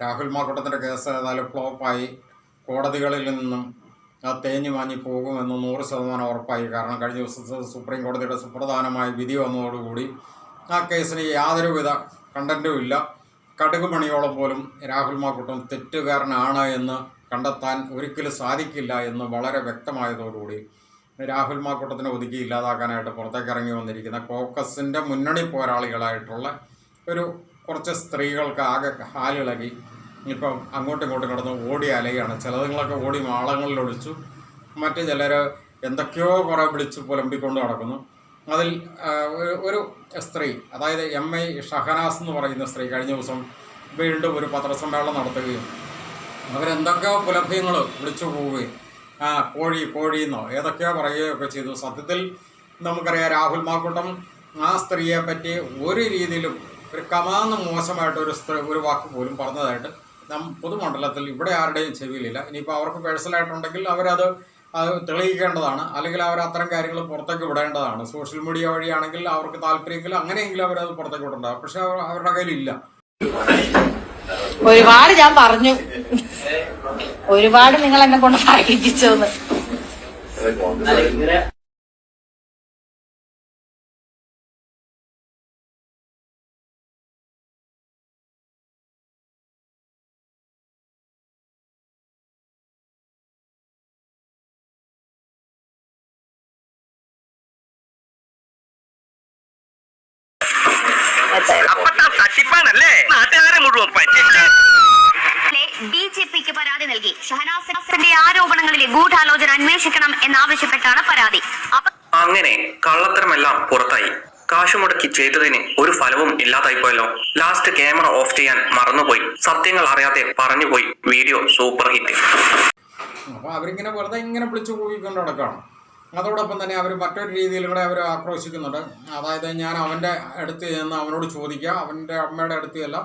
Rahul മാക്കൂട്ടത്തിൻ്റെ case ഏതായാലും ഫ്ലോപ്പായി കോടതികളിൽ നിന്നും അത് തേഞ്ഞു മാഞ്ഞി പോകുമെന്ന് 100% ഉറപ്പായി. കാരണം കഴിഞ്ഞ ദിവസത്തെ സുപ്രീം കോടതിയുടെ സുപ്രധാനമായ വിധി വന്നതോടുകൂടി ആ കേസിന് യാതൊരുവിധ കണ്ടൻറ്റും ഇല്ല. കടുക് മണിയോളം പോലും രാഹുൽ മാക്കൂട്ടം തെറ്റുകാരനാണ് എന്ന് കണ്ടെത്താൻ ഒരിക്കലും സാധിക്കില്ല എന്ന് വളരെ വ്യക്തമായതോടുകൂടി രാഹുൽ മാക്കൂട്ടത്തിനെ ഒതുക്കി ഇല്ലാതാക്കാനായിട്ട് പുറത്തേക്ക് ഇറങ്ങി വന്നിരിക്കുന്ന കോക്കസിൻ്റെ മുന്നണി പോരാളികളായിട്ടുള്ള കുറച്ച് സ്ത്രീകൾക്ക് ആകെ ഹാലിളകി ഇപ്പം അങ്ങോട്ടും ഇങ്ങോട്ടും കിടന്ന് ഓടി അലയുകയാണ്. ചിലതുങ്ങളൊക്കെ ഓടി മാളങ്ങളിലൊളിച്ചു, മറ്റ് ചിലർ എന്തൊക്കെയോ കുറേ വിളിച്ച് പുലമ്പിക്കൊണ്ട് നടക്കുന്നു. അതിൽ ഒരു സ്ത്രീ, അതായത് MI ഷഹനാസ് എന്ന് പറയുന്ന സ്ത്രീ കഴിഞ്ഞ ദിവസം വീണ്ടും ഒരു പത്രസമ്മേളനം നടത്തുകയും അവരെന്തൊക്കെയോ പുലഭ്യങ്ങൾ വിളിച്ചു പോവുകയും കോഴിയെന്നോ ഏതൊക്കെയോ പറയുകയൊക്കെ ചെയ്തു. സത്യത്തിൽ നമുക്കറിയാം രാഹുൽ മാക്കൂട്ടം ആ സ്ത്രീയെ പറ്റി ഒരു രീതിയിലും ഒരു കമാന്ന് മോശമായിട്ട് ഒരു വാക്ക് പോലും പറഞ്ഞതായിട്ട് പൊതുമണ്ഡലത്തിൽ ഇവിടെ ആരുടെയും ചെവിയിലില്ല. ഇനിയിപ്പോൾ അവർക്ക് പേഴ്സണലായിട്ടുണ്ടെങ്കിൽ അവരത് തെളിയിക്കേണ്ടതാണ്, അല്ലെങ്കിൽ അവർ അത്തരം കാര്യങ്ങൾ പുറത്തേക്ക് വിടേണ്ടതാണ്. സോഷ്യൽ മീഡിയ വഴിയാണെങ്കിൽ അവർക്ക് താല്പര്യമെങ്കിൽ അങ്ങനെയെങ്കിലും അവരത് പുറത്തേക്ക് വിടേണ്ടതാണ്. പക്ഷെ അവരുടെ കയ്യിലില്ല. ഒരുപാട് ഞാൻ പറഞ്ഞു, ഒരുപാട് നിങ്ങൾ എന്നെ കൊണ്ട് പറയിപ്പിച്ചോന്ന്. BJPക്ക് പരാതി നൽകി. ഷഹനാസിന്റെ ആരോപണങ്ങളിലെ ഗൂഢാലോചന അന്വേഷിക്കണം എന്നാവശ്യപ്പെട്ടാണ് പരാതി. അങ്ങനെ കള്ളത്തരമെല്ലാം പുറത്തായി. കാശുമുടക്കി ചെയ്തതിന് ഒരു ഫലവും ഇല്ലാതായി പോയല്ലോ. ലാസ്റ്റ് ക്യാമറ ഓഫ് ചെയ്യാൻ മറന്നുപോയി. സത്യങ്ങൾ അറിയാതെ പറഞ്ഞുപോയി. Video super hit. അപ്പോൾ അവരിങ്ങനെ വെറുതെ ഇങ്ങനെ വിളിച്ചു പോയിക്കൊണ്ട് നടക്കുകയാണ്. അതോടൊപ്പം തന്നെ അവർ മറ്റൊരു രീതിയിലൂടെ അവർ ആക്രോശിക്കുന്നുണ്ട്. അതായത് ഞാൻ അവൻ്റെ അടുത്ത് ചെന്ന് അവനോട് ചോദിക്കുക, അവൻ്റെ അമ്മയുടെ അടുത്തല്ല.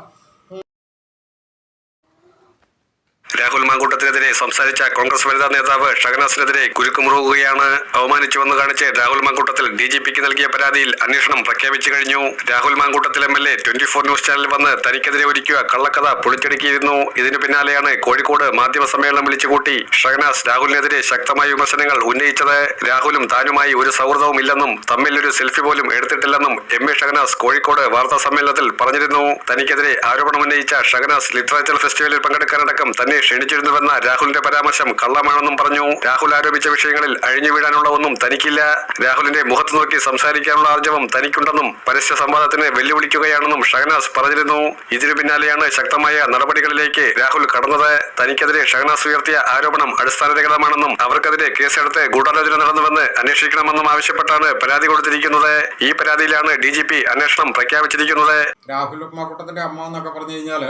രാഹുൽ മാങ്കൂട്ടത്തിനെതിരെ സംസാരിച്ച കോൺഗ്രസ് വനിതാ നേതാവ് ഷഹനാസിനെതിരെ കുരുക്കുമുറുകുകയാണ്. അവമാനിച്ചുവെന്ന് കാണിച്ച് രാഹുൽ മാങ്കൂട്ടത്തിൽ DGPക്ക് നൽകിയ പരാതിയിൽ അന്വേഷണം പ്രഖ്യാപിച്ചു കഴിഞ്ഞു. രാഹുൽ മാങ്കൂട്ടത്തിൽ MLA 24 ന്യൂസ് ചാനലിൽ വന്ന് തനിക്കെതിരെ ഒരുക്കിയ കള്ളക്കഥ പൊളിച്ചടുക്കിയിരുന്നു. ഇതിനു പിന്നാലെയാണ് കോഴിക്കോട് മാധ്യമ സമ്മേളനം വിളിച്ചുകൂട്ടി ഷഹനാസ് രാഹുലിനെതിരെ ശക്തമായ വിമർശനങ്ങൾ ഉന്നയിച്ചത്. രാഹുലും താനുമായി ഒരു സൗഹൃദവും ഇല്ലെന്നും തമ്മിൽ ഒരു സെൽഫി പോലും എടുത്തിട്ടില്ലെന്നും MA ഷഹനാസ് കോഴിക്കോട് വാർത്താ സമ്മേളനത്തിൽ പറഞ്ഞിരുന്നു. തനിക്കെതിരെ ആരോപണമുന്നയിച്ച ഷഹനാസ് ലിറ്ററേച്ചർ ഫെസ്റ്റിവലിൽ പങ്കെടുക്കാനടക്കം തന്നെ ക്ഷണിച്ചിരുന്നുവെന്ന രാഹുലിന്റെ പരാമർശം കള്ളമാണെന്നും പറഞ്ഞു. രാഹുൽ ആരോപിച്ച വിഷയങ്ങളിൽ അഴിഞ്ഞു വീഴാനുള്ള ഒന്നും തനിക്കില്ല. രാഹുലിന്റെ മുഖത്ത് നോക്കി സംസാരിക്കാനുള്ള ആർജവം തനിക്കുണ്ടെന്നും പരസ്യ സംവാദത്തിന് വെല്ലുവിളിക്കുകയാണെന്നും ഷഹനാസ് പറഞ്ഞിരുന്നു. ഇതിനു പിന്നാലെയാണ് ശക്തമായ നടപടികളിലേക്ക് രാഹുൽ കടന്നത്. തനിക്കെതിരെ ഷഹനാസ് ഉയർത്തിയ ആരോപണം അടിസ്ഥാനരഹിതമാണെന്നും അവർക്കെതിരെ കേസെടുത്ത് ഗൂഢാലോചന നടന്നുവെന്ന് അന്വേഷിക്കണമെന്നും ആവശ്യപ്പെട്ടാണ് പരാതി കൊടുത്തിരിക്കുന്നത്. ഈ പരാതിയിലാണ് DGP അന്വേഷണം പ്രഖ്യാപിച്ചിരിക്കുന്നത്. രാഹുൽ മാക്കൂട്ടത്തിന്റെ അമ്മ എന്നൊക്കെ പറഞ്ഞു കഴിഞ്ഞാൽ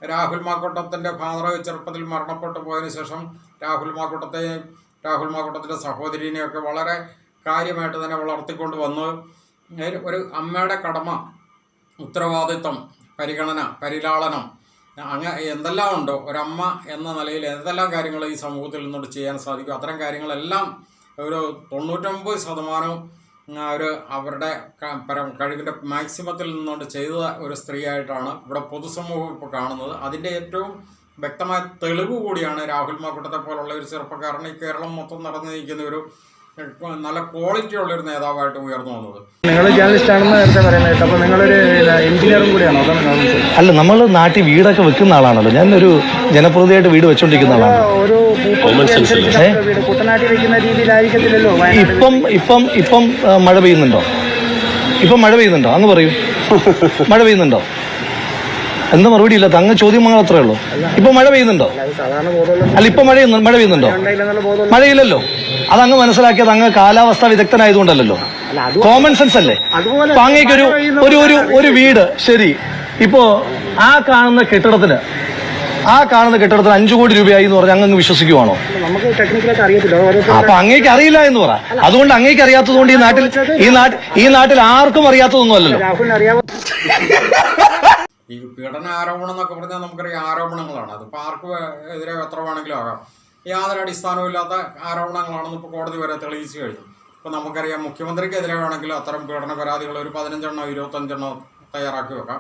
രാഹുൽ മാക്കൂട്ടത്തിൻ്റെ ഫാദർ ചെറുപ്പത്തിൽ മരണപ്പെട്ടു പോയതിനു ശേഷം രാഹുൽ മാക്കൂട്ടത്തിൻ്റെ സഹോദരീനെയൊക്കെ വളരെ കാര്യമായിട്ട് തന്നെ വളർത്തിക്കൊണ്ട് വന്ന് ഒരു അമ്മയുടെ കടമ, ഉത്തരവാദിത്വം, പരിഗണന, പരിലാളനം, എന്തെല്ലാം ഉണ്ടോ ഒരമ്മ എന്ന നിലയിൽ എന്തെല്ലാം കാര്യങ്ങൾ ഈ സമൂഹത്തിൽ നിന്നോട് ചെയ്യാൻ സാധിക്കും, അത്തരം കാര്യങ്ങളെല്ലാം ഒരു 99% അവരുടെ കഴിവിൻ്റെ മാക്സിമത്തിൽ നിന്നുകൊണ്ട് ചെയ്ത ഒരു സ്ത്രീയായിട്ടാണ് ഇവിടെ പൊതുസമൂഹം ഇപ്പോൾ കാണുന്നത്. അതിൻ്റെ ഏറ്റവും വ്യക്തമായ തെളിവ് കൂടിയാണ് രാഹുൽ മാക്കൂട്ടത്തെ പോലുള്ള ഒരു ചെറുപ്പക്കാരൻ ഈ കേരളം മൊത്തം നടന്നു നിൽക്കുന്ന ഒരു നല്ല ക്വാളിറ്റി ഉള്ളൊരു നേതാവായിട്ട് ഉയർന്നു വന്നത്. നിങ്ങൾ ജേർണലിസ്റ്റ് ആണെന്ന് നേരത്തെ പറയുന്നത് കേട്ടോ. അപ്പോൾ നിങ്ങളൊരു എഞ്ചിനീയറും കൂടിയാണോ? അല്ല, നമ്മൾ നാട്ടിൽ വീടൊക്കെ വെക്കുന്ന ആളാണല്ലോ. ഞാനൊരു ജനപ്രതിയായിട്ട് വീട് വെച്ചോണ്ടിരിക്കുന്ന ആളാണ്. ഒരു കുട്ടനാട്ടിൽ വെക്കുന്ന രീതിയിലായിരിക്കത്തില്ലല്ലോ. ഇപ്പം മഴ പെയ്യുന്നുണ്ടോ? അങ്ങ് പറയൂ, മഴ പെയ്യുന്നുണ്ടോ? എന്താ മറുപടി ഇല്ലാത്ത? അങ്ങ് ചോദ്യം മാത്രമേ ഉള്ളൂ. ഇപ്പൊ മഴ പെയ്യുന്നുണ്ടോ? അല്ല, ഇപ്പൊ മഴ പെയ്യുന്നുണ്ടോ? മഴയില്ലല്ലോ. അതങ്ങ് മനസ്സിലാക്കിയത് അങ്ങ് കാലാവസ്ഥാ വിദഗ്ധനായതുകൊണ്ടല്ലോ. കോമൺ സെൻസ് അല്ലേ? അപ്പൊ അങ്ങേക്ക് ഒരു വീട്, ശരി, ഇപ്പോ ആ കാണുന്ന കെട്ടിടത്തിന് 5 കോടി രൂപയായി എന്ന് പറഞ്ഞാൽ അങ്ങ് വിശ്വസിക്കുവാണോ? അപ്പൊ അങ്ങേക്ക് അറിയില്ല എന്ന് പറ. അതുകൊണ്ട് അങ്ങേക്ക് അറിയാത്തതുകൊണ്ട് ഈ നാട്ടിൽ ആർക്കും അറിയാത്തതൊന്നും അല്ലല്ലോ. ഈ പീഡന ആരോപണം എന്നൊക്കെ പറഞ്ഞാൽ നമുക്കറിയാം ആരോപണങ്ങളാണ്. അതിപ്പോൾ ആർക്കും എതിരെ എത്ര വേണമെങ്കിലും ആകാം. യാതൊരു അടിസ്ഥാനവും ഇല്ലാത്ത ആരോപണങ്ങളാണെന്ന് ഇപ്പോൾ കോടതി വരെ തെളിയിച്ചു കഴിഞ്ഞു. ഇപ്പോൾ നമുക്കറിയാം മുഖ്യമന്ത്രിക്കെതിരെ വേണമെങ്കിൽ അത്തരം പീഡന പരാതികൾ ഒരു 15 എണ്ണോ 25 എണ്ണോ തയ്യാറാക്കി വെക്കാം.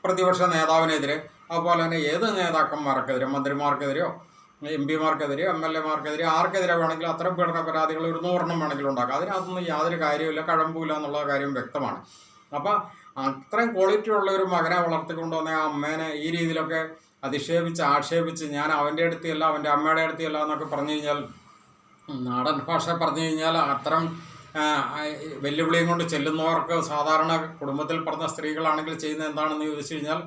പ്രതിപക്ഷ നേതാവിനെതിരെ അതുപോലെ തന്നെ ഏത് നേതാക്കന്മാർക്കെതിരെ, മന്ത്രിമാർക്കെതിരെയോ MP മാർക്കെതിരെയോ MLA മാർക്കെതിരെയോ ആർക്കെതിരെ വേണമെങ്കിലും അത്തരം പീഡന പരാതികൾ ഒരു 100 വേണമെങ്കിലും ഉണ്ടാക്കാം. അതിനകത്തൊന്നും യാതൊരു കാര്യമില്ല, കഴമ്പില്ല എന്നുള്ള കാര്യം വ്യക്തമാണ്. അപ്പം അത്രയും ക്വാളിറ്റി ഉള്ള ഒരു മകനെ വളർത്തിക്കൊണ്ടുവന്ന ആ അമ്മേനെ ഈ രീതിയിലൊക്കെ അധിക്ഷേപിച്ച് ആക്ഷേപിച്ച് ഞാൻ അവൻ്റെ അടുത്തിയല്ല, അവൻ്റെ അമ്മയുടെ അടുത്തിയല്ല എന്നൊക്കെ പറഞ്ഞു കഴിഞ്ഞാൽ, നാടൻ ഭാഷ പറഞ്ഞു കഴിഞ്ഞാൽ അത്തരം വെല്ലുവിളിയും കൊണ്ട് ചെല്ലുന്നവർക്ക് സാധാരണ കുടുംബത്തിൽ പറഞ്ഞ സ്ത്രീകളാണെങ്കിൽ ചെയ്യുന്നത് എന്താണെന്ന് ചോദിച്ചു കഴിഞ്ഞാൽ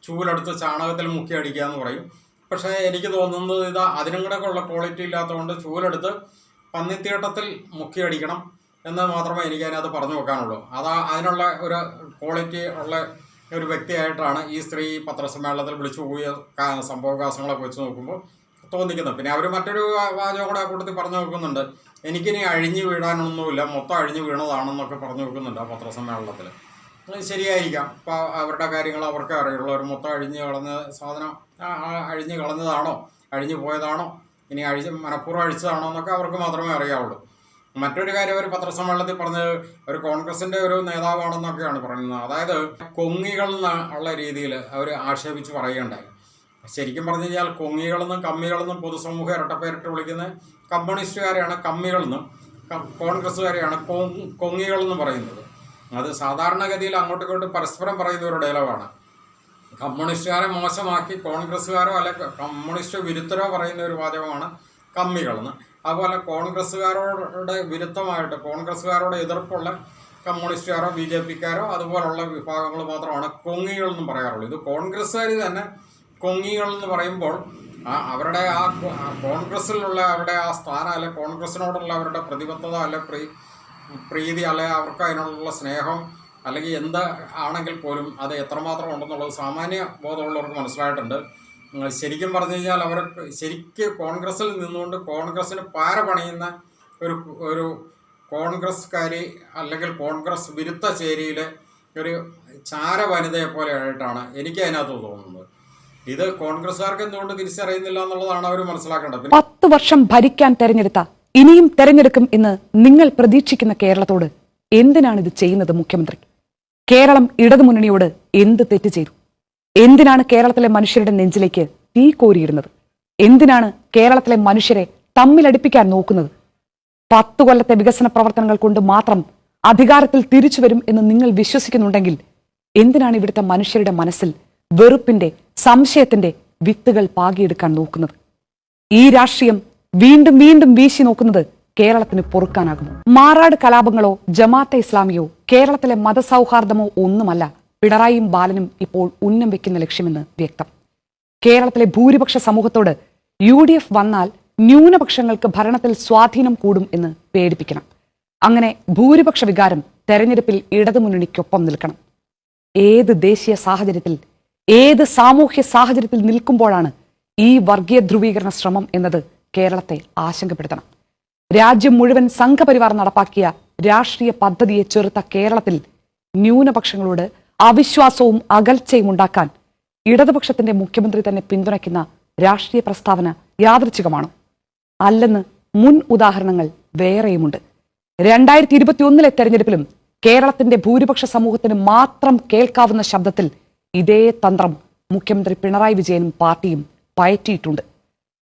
ചൂലെടുത്ത് ചാണകത്തിൽ മുക്കി അടിക്കുക എന്ന് പറയും. പക്ഷേ എനിക്ക് തോന്നുന്നത് അതിനും കൂടെ ഉള്ള ക്വാളിറ്റി ഇല്ലാത്തതുകൊണ്ട് ചൂലെടുത്ത് പന്നിത്തീട്ടത്തിൽ മുക്കി അടിക്കണം എന്ന് മാത്രമേ എനിക്ക് അതിനകത്ത് പറഞ്ഞു വെക്കാനുള്ളൂ. അതിനുള്ള ഒരു ക്വാളിറ്റി ഉള്ള ഒരു വ്യക്തിയായിട്ടാണ് ഈ സ്ത്രീ പത്രസമ്മേളനത്തിൽ വിളിച്ചു പോയ സംഭവവികാസങ്ങളൊക്കെ വെച്ച് നോക്കുമ്പോൾ തോന്നിക്കുന്നത്. പിന്നെ അവർ മറ്റൊരു വാചകം കൂടെ ആ കൂട്ടത്തിൽ പറഞ്ഞു വെക്കുന്നുണ്ട്, എനിക്കിനി അഴിഞ്ഞു വീഴാനൊന്നുമില്ല, മൊത്തം അഴിഞ്ഞു വീണതാണെന്നൊക്കെ പറഞ്ഞു വെക്കുന്നുണ്ട് ആ പത്രസമ്മേളനത്തിൽ. ശരിയായിരിക്കാം, അപ്പോൾ അവരുടെ കാര്യങ്ങൾ അവർക്കേ അറിയുള്ളൂ. അവർ മൊത്തം അഴിഞ്ഞ് കളഞ്ഞ സാധനം അഴിഞ്ഞ് കളഞ്ഞതാണോ, അഴിഞ്ഞു പോയതാണോ, ഇനി മനഃപൂർവ്വം അഴിച്ചതാണോ എന്നൊക്കെ അവർക്ക് മാത്രമേ അറിയാവുള്ളൂ. മറ്റൊരു കാര്യം അവർ പത്രസമ്മേളനത്തിൽ പറഞ്ഞത് ഒരു കോൺഗ്രസിൻ്റെ ഒരു നേതാവാണെന്നൊക്കെയാണ് പറയുന്നത്. അതായത് കൊങ്ങികൾ എന്നുള്ള രീതിയിൽ അവർ ആക്ഷേപിച്ച് പറയുകയുണ്ടായി. ശരിക്കും പറഞ്ഞു കഴിഞ്ഞാൽ കൊങ്ങികളെന്നും കമ്മികളെന്നും പൊതുസമൂഹം ഇരട്ടപ്പേരിട്ട് വിളിക്കുന്ന കമ്മ്യൂണിസ്റ്റുകാരെയാണ് കമ്മികളെന്നും കോൺഗ്രസ്സുകാരെയാണ് കൊങ്ങികളെന്നും പറയുന്നത്. അത് സാധാരണഗതിയിൽ അങ്ങോട്ടും ഇങ്ങോട്ടും പരസ്പരം പറയുന്ന ഒരു ഡയലോഗാണ്. കമ്മ്യൂണിസ്റ്റുകാരെ മോശമാക്കി കോൺഗ്രസ്സുകാരോ അല്ലെ കമ്മ്യൂണിസ്റ്റ് വിരുദ്ധരോ പറയുന്ന ഒരു വാചകമാണ് കമ്മികളെന്ന്. അതുപോലെ കോൺഗ്രസ്സുകാരോട് വിരുദ്ധമായിട്ട് കോൺഗ്രസ്സുകാരോട് എതിർപ്പുള്ള കമ്മ്യൂണിസ്റ്റുകാരോ BJPക്കാരോ അതുപോലുള്ള വിഭാഗങ്ങൾ മാത്രമാണ് കൊങ്ങികളെന്നും പറയാറുള്ളൂ. ഇത് കോൺഗ്രസ്സുകാർ തന്നെ കൊങ്ങികൾ എന്ന് പറയുമ്പോൾ അവരുടെ ആ കോൺഗ്രസ്സിലുള്ള അവരുടെ ആ സ്ഥാനം അല്ലെ കോൺഗ്രസ്സിനോടുള്ള അവരുടെ പ്രതിബദ്ധത അല്ലെ പ്രീതി അല്ലെ അവർക്ക് അതിനുള്ള സ്നേഹം അല്ലെങ്കിൽ എന്ത് ആണെങ്കിൽ പോലും അത് എത്രമാത്രം ഉണ്ടെന്നുള്ളത് സാമാന്യ ബോധമുള്ളവർക്ക് മനസ്സിലായിട്ടുണ്ട്. ശരിക്കും പറഞ്ഞു കഴിഞ്ഞാൽ അവർ ശരിക്ക് കോൺഗ്രസ്സിൽ നിന്നുകൊണ്ട് കോൺഗ്രസ്സിന് പാര പണിയുന്ന ഒരു കോൺഗ്രസ്സുകാരി അല്ലെങ്കിൽ കോൺഗ്രസ് വിരുദ്ധ ചേരിയിലെ ഒരു ചാര വനിതയെ പോലെ ആയിട്ടാണ് എനിക്ക് അതിനകത്ത് തോന്നുന്നത്. ഇത് കോൺഗ്രസ്സുകാർക്ക് എന്തുകൊണ്ട് തിരിച്ചറിയുന്നില്ല എന്നുള്ളതാണ് അവർ മനസ്സിലാക്കേണ്ടത്. 10 വർഷം ഭരിക്കാൻ തെരഞ്ഞെടുത്ത, ഇനിയും തെരഞ്ഞെടുക്കും എന്ന് നിങ്ങൾ പ്രതീക്ഷിക്കുന്ന കേരളത്തോട് എന്തിനാണ് ഇത് ചെയ്യുന്നത് മുഖ്യമന്ത്രി? കേരളം ഇടതുമുന്നണിയോട് എന്ത് തെറ്റ് ചെയ്തു? എന്തിനാണ് കേരളത്തിലെ മനുഷ്യരുടെ നെഞ്ചിലേക്ക് തീ കോരിയിടുന്നത്? എന്തിനാണ് കേരളത്തിലെ മനുഷ്യരെ തമ്മിലടിപ്പിക്കാൻ നോക്കുന്നത്? 10 കൊല്ലത്തെ വികസന പ്രവർത്തനങ്ങൾ കൊണ്ട് മാത്രം അധികാരത്തിൽ തിരിച്ചു വരും എന്ന് നിങ്ങൾ വിശ്വസിക്കുന്നുണ്ടെങ്കിൽ എന്തിനാണ് ഇവിടുത്തെ മനുഷ്യരുടെ മനസ്സിൽ വെറുപ്പിന്റെ, സംശയത്തിന്റെ വിത്തുകൾ പാകിയെടുക്കാൻ നോക്കുന്നത്? ഈ രാഷ്ട്രീയം വീണ്ടും വീണ്ടും വീശി നോക്കുന്നത് കേരളത്തിന് പൊറുക്കാനാകുമോ? മാറാട് കലാപങ്ങളോ ജമാഅത്തെ ഇസ്ലാമിയോ കേരളത്തിലെ മതസൗഹാർദ്ദമോ ഒന്നുമല്ല പിണറായിയും ബാലനും ഇപ്പോൾ ഉന്നം വെക്കുന്ന ലക്ഷ്യമെന്ന് വ്യക്തം. കേരളത്തിലെ ഭൂരിപക്ഷ സമൂഹത്തോട് UDF വന്നാൽ ന്യൂനപക്ഷങ്ങൾക്ക് ഭരണത്തിൽ സ്വാധീനം കൂടും എന്ന് പേടിപ്പിക്കണം. അങ്ങനെ ഭൂരിപക്ഷ വികാരം തെരഞ്ഞെടുപ്പിൽ ഇടതുമുന്നണിക്കൊപ്പം നിൽക്കണം. ഏത് ദേശീയ സാഹചര്യത്തിൽ, ഏത് സാമൂഹ്യ സാഹചര്യത്തിൽ നിൽക്കുമ്പോഴാണ് ഈ വർഗീയ ധ്രുവീകരണ ശ്രമം എന്നത് കേരളത്തെ ആശങ്കപ്പെടുത്തണം. രാജ്യം മുഴുവൻ സംഘപരിവാർ നടപ്പാക്കിയ രാഷ്ട്രീയ പദ്ധതിയെ ചെറുത്ത കേരളത്തിൽ ന്യൂനപക്ഷങ്ങളോട് അവിശ്വാസവും അകൽച്ചയും ഉണ്ടാക്കാൻ ഇടതുപക്ഷത്തിന്റെ മുഖ്യമന്ത്രി തന്നെ പിന്തുണയ്ക്കുന്ന രാഷ്ട്രീയ പ്രസ്താവന യാദൃച്ഛികമാണോ? അല്ലെന്ന് മുൻ ഉദാഹരണങ്ങൾ വേറെയുമുണ്ട്. 2021 തെരഞ്ഞെടുപ്പിലും കേരളത്തിന്റെ ഭൂരിപക്ഷ സമൂഹത്തിന് മാത്രം കേൾക്കാവുന്ന ശബ്ദത്തിൽ ഇതേ തന്ത്രം മുഖ്യമന്ത്രി പിണറായി വിജയനും പാർട്ടിയും പയറ്റിയിട്ടുണ്ട്.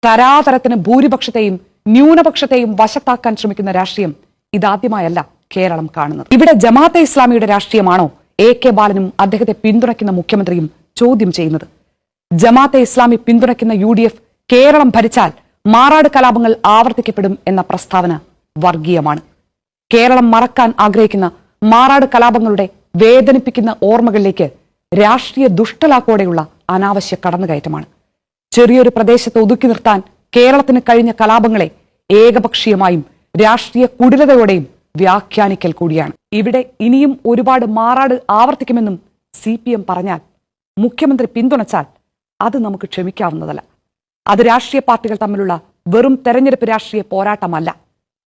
തരാതരത്തിന് ഭൂരിപക്ഷത്തെയും ന്യൂനപക്ഷത്തെയും വശത്താക്കാൻ ശ്രമിക്കുന്ന രാഷ്ട്രീയം ഇതാദ്യമായല്ല കേരളം കാണുന്നത്. ഇവിടെ ജമാഅത്തെ ഇസ്ലാമിയുടെ രാഷ്ട്രീയമാണോ AK ബാലനും അദ്ദേഹത്തെ പിന്തുണയ്ക്കുന്ന മുഖ്യമന്ത്രിയും ചോദ്യം ചെയ്യുന്നത്? ജമാഅത്തെ ഇസ്ലാമി പിന്തുണയ്ക്കുന്ന UDF കേരളം ഭരിച്ചാൽ മാറാട് കലാപങ്ങൾ ആവർത്തിക്കപ്പെടും എന്ന പ്രസ്താവന വർഗീയമാണ്. കേരളം മറക്കാൻ ആഗ്രഹിക്കുന്ന മാറാട് കലാപങ്ങളുടെ വേദനിപ്പിക്കുന്ന ഓർമ്മകളിലേക്ക് രാഷ്ട്രീയ ദുഷ്ടലാക്കോടെയുള്ള അനാവശ്യ കടന്നുകയറ്റമാണ്. ചെറിയൊരു പ്രദേശത്ത് ഒതുക്കി നിർത്താൻ കേരളത്തിന് കഴിഞ്ഞ കലാപങ്ങളെ ഏകപക്ഷീയമായും രാഷ്ട്രീയ കുടിലതയോടെയും വ്യാഖ്യാനിക്കൽ കൂടിയാണ്. ഇവിടെ ഇനിയും ഒരുപാട് മാറാട് ആവർത്തിക്കുമെന്നും CPM പറഞ്ഞാൽ, മുഖ്യമന്ത്രി പിന്തുണച്ചാൽ അത് നമുക്ക് ക്ഷമിക്കാവുന്നതല്ല. അത് രാഷ്ട്രീയ പാർട്ടികൾ തമ്മിലുള്ള വെറും തെരഞ്ഞെടുപ്പ് രാഷ്ട്രീയ പോരാട്ടമല്ല.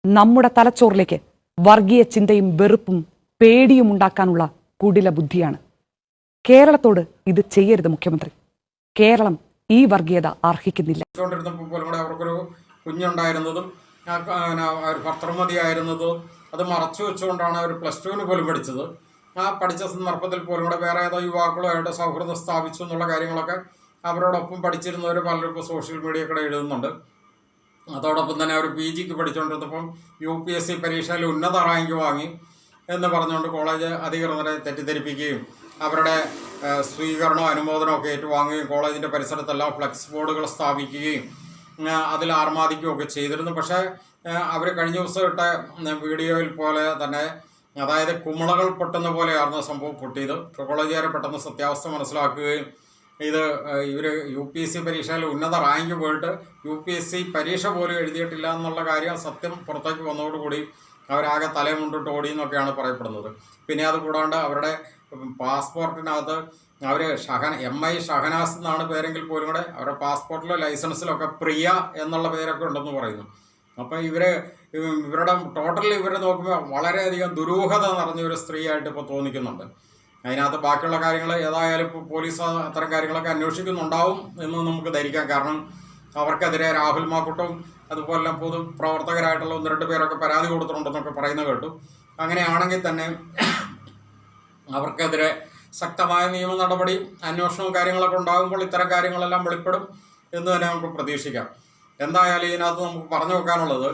നമ്മുടെ തലച്ചോറിലേക്ക് വർഗീയ ചിന്തയും വെറുപ്പും പേടിയും ഉണ്ടാക്കാനുള്ള കുടില ബുദ്ധിയാണ്. കേരളത്തോട് ഇത് ചെയ്യരുത് മുഖ്യമന്ത്രി. കേരളം ഈ വർഗീയത അർഹിക്കുന്നില്ല. അവർക്കൊരു കുഞ്ഞുണ്ടായിരുന്നതും ഭർത്തൃമതിയായിരുന്നതും അത് മറച്ചു വെച്ചുകൊണ്ടാണ് അവർ +2 പോലും പഠിച്ചത്. ആ പഠിച്ച സന്ദർഭത്തിൽ പോലും കൂടെ വേറെ ഏതോ യുവാക്കളുമായിട്ട് സൗഹൃദം സ്ഥാപിച്ചു എന്നുള്ള കാര്യങ്ങളൊക്കെ അവരോടൊപ്പം പഠിച്ചിരുന്നവർ പലരും ഇപ്പോൾ സോഷ്യൽ മീഡിയ കൂടെ എഴുതുന്നുണ്ട്. അതോടൊപ്പം തന്നെ അവർ PGക്ക് പഠിച്ചുകൊണ്ടിരുന്നപ്പം UPSC പരീക്ഷയിൽ ഉന്നത റാങ്ക് വാങ്ങി എന്ന് പറഞ്ഞുകൊണ്ട് കോളേജ് അധികൃതരെ തെറ്റിദ്ധരിപ്പിക്കുകയും അവരുടെ സ്വീകരണവും അനുമോദനവും ഒക്കെ ഏറ്റുവാങ്ങുകയും കോളേജിൻ്റെ പരിസരത്തെല്ലാം ഫ്ലെക്സ് ബോർഡുകൾ സ്ഥാപിക്കുകയും അതിൽ ആർമാദിക്കുകയൊക്കെ ചെയ്തിരുന്നു. പക്ഷേ അവർ കഴിഞ്ഞ ദിവസം ഇട്ട വീഡിയോയിൽ പോലെ തന്നെ, അതായത് കുമിളകൾ പൊട്ടുന്ന പോലെയായിരുന്നു സംഭവം പൊട്ടിയത്. കോളേജുകാരെ പെട്ടെന്ന് സത്യാവസ്ഥ മനസ്സിലാക്കുകയും ഇവർ UPSC പരീക്ഷയിൽ ഉന്നത റാങ്ക് പോയിട്ട് UPSC പരീക്ഷ പോലും എഴുതിയിട്ടില്ല എന്നുള്ള കാര്യം സത്യം പുറത്തേക്ക് വന്നതോടുകൂടി അവരാകെ തലമുണ്ടിട്ട് ഓടി എന്നൊക്കെയാണ് പറയപ്പെടുന്നത്. പിന്നെ അതുകൂടാണ്ട് അവരുടെ പാസ്പോർട്ടിനകത്ത് അവർ MI ഷഹനാസ് എന്നാണ് പേരെങ്കിൽ പോലും കൂടെ അവരുടെ പാസ്പോർട്ടിലോ ലൈസൻസിലൊക്കെ പ്രിയ എന്നുള്ള പേരൊക്കെ ഉണ്ടെന്ന് പറയുന്നു. അപ്പോൾ ഇവരുടെ ടോട്ടലി ഇവരെ നോക്കുമ്പോൾ വളരെയധികം ദുരൂഹത നിറഞ്ഞൊരു സ്ത്രീയായിട്ട് ഇപ്പോൾ തോന്നിക്കുന്നുണ്ട്. അതിനകത്ത് ബാക്കിയുള്ള കാര്യങ്ങൾ ഏതായാലും ഇപ്പോൾ പോലീസ് അത്തരം കാര്യങ്ങളൊക്കെ അന്വേഷിക്കുന്നുണ്ടാവും എന്ന് നമുക്ക് ധരിക്കാം. കാരണം അവർക്കെതിരെ രാഹുൽ മാക്കൂട്ടവും അതുപോലെ പൊതുപ്രവർത്തകരായിട്ടുള്ള 1-2 പേരൊക്കെ പരാതി കൊടുത്തിട്ടുണ്ടെന്നൊക്കെ പറയുന്നത് കേട്ടു. അങ്ങനെയാണെങ്കിൽ തന്നെ അവർക്കെതിരെ ശക്തമായ നിയമ നടപടിയും അന്വേഷണവും കാര്യങ്ങളൊക്കെ ഉണ്ടാകുമ്പോൾ ഇത്തരം കാര്യങ്ങളെല്ലാം വെളിപ്പെടും എന്ന് തന്നെ നമുക്ക് പ്രതീക്ഷിക്കാം. എന്തായാലും ഇതിനകത്ത് നമുക്ക് പറഞ്ഞു വെക്കാനുള്ളത്,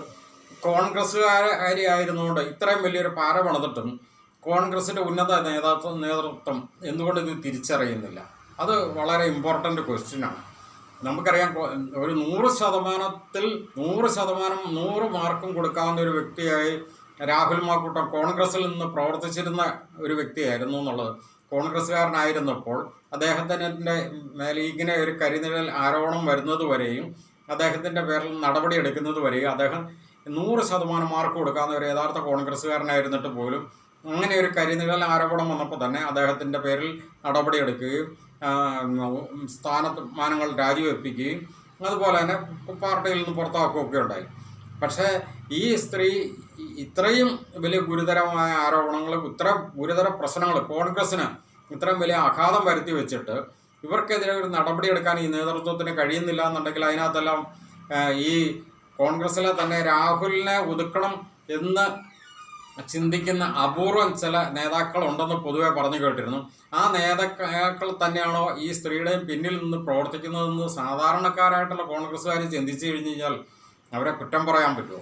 കോൺഗ്രസ്സുകാരായിരുന്നുകൊണ്ട് ഇത്രയും വലിയൊരു പാര പണിതിട്ടും കോൺഗ്രസിൻ്റെ ഉന്നത നേതൃത്വം എന്തുകൊണ്ട് ഇത് തിരിച്ചറിയുന്നില്ല? അത് വളരെ ഇമ്പോർട്ടൻ്റ് ക്വസ്റ്റ്യനാണ്. നമുക്കറിയാം, ഒരു 100% 100 മാർക്കും കൊടുക്കാവുന്ന ഒരു വ്യക്തിയായി രാഹുൽ മാക്കൂട്ടം കോൺഗ്രസിൽ നിന്ന് പ്രവർത്തിച്ചിരുന്ന ഒരു വ്യക്തിയായിരുന്നു എന്നുള്ളത്. കോൺഗ്രസ്സുകാരനായിരുന്നപ്പോൾ അദ്ദേഹത്തിൻ്റെ മേലെ ഇങ്ങനെ ഒരു കരിനിഴൽ ആരോപണം വരുന്നത് വരെയും അദ്ദേഹത്തിൻ്റെ പേരിൽ നടപടി എടുക്കുന്നത് വരെയും അദ്ദേഹം 100% മാർക്ക് കൊടുക്കാവുന്ന ഒരു യഥാർത്ഥ കോൺഗ്രസ്സുകാരനായിരുന്നിട്ട് പോലും അങ്ങനെ ഒരു കരിനിഴൽ ആരോപണം വന്നപ്പോൾ തന്നെ അദ്ദേഹത്തിൻ്റെ പേരിൽ നടപടിയെടുക്കുകയും സ്ഥാനമാനങ്ങൾ രാജിവെപ്പിക്കുകയും അതുപോലെ തന്നെ പാർട്ടിയിൽ നിന്ന് പുറത്താക്കുകയൊക്കെ ഉണ്ടായി. പക്ഷേ ഈ സ്ത്രീ ഇത്രയും വലിയ ഗുരുതരമായ ആരോപണങ്ങൾ, ഇത്രയും ഗുരുതര പ്രശ്നങ്ങൾ കോൺഗ്രസ്സിന് ഇത്രയും വലിയ ആഘാതം വരുത്തി വെച്ചിട്ട് ഇവർക്കെതിരെ ഒരു നടപടിയെടുക്കാൻ ഈ നേതൃത്വത്തിന് കഴിയുന്നില്ല എന്നുണ്ടെങ്കിൽ അതിനകത്തെല്ലാം ഈ കോൺഗ്രസ്സിലെ തന്നെ രാഹുലിനെ ഒതുക്കണം എന്ന് ചിന്തിക്കുന്ന അപൂർവം ചില നേതാക്കളുണ്ടെന്ന് പൊതുവെ പറഞ്ഞു കേട്ടിരുന്നു. ആ നേതാക്കൾ തന്നെയാണോ ഈ സ്ത്രീയുടെയും പിന്നിൽ നിന്ന് പ്രവർത്തിക്കുന്നതെന്ന് സാധാരണക്കാരായിട്ടുള്ള കോൺഗ്രസ്സുകാർ ചിന്തിച്ചു കഴിഞ്ഞ് കഴിഞ്ഞാൽ അവരെ കുറ്റം പറയാൻ പറ്റുമോ?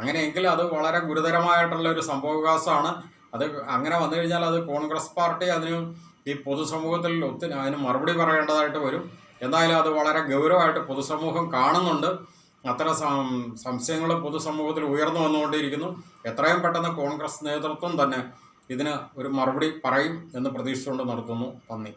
അങ്ങനെയെങ്കിൽ അത് വളരെ ഗുരുതരമായിട്ടുള്ള ഒരു സംഭവവികാസമാണ്. അത് അങ്ങനെ വന്നു കഴിഞ്ഞാൽ അത് കോൺഗ്രസ് പാർട്ടി അതിന് ഈ പൊതുസമൂഹത്തിൽ അതിന് മറുപടി പറയേണ്ടതായിട്ട് വരും. എന്തായാലും അത് വളരെ ഗൗരവമായിട്ട് പൊതുസമൂഹം കാണുന്നുണ്ട്. അത്തരം സംശയങ്ങൾ പൊതുസമൂഹത്തിൽ ഉയർന്നു വന്നുകൊണ്ടിരിക്കുന്നു. എത്രയും പെട്ടെന്ന് കോൺഗ്രസ് നേതൃത്വം തന്നെ ഇതിന് ഒരു മറുപടി പറയും എന്ന് പ്രതീക്ഷിച്ചുകൊണ്ട് നിർത്തുന്നു. നന്ദി.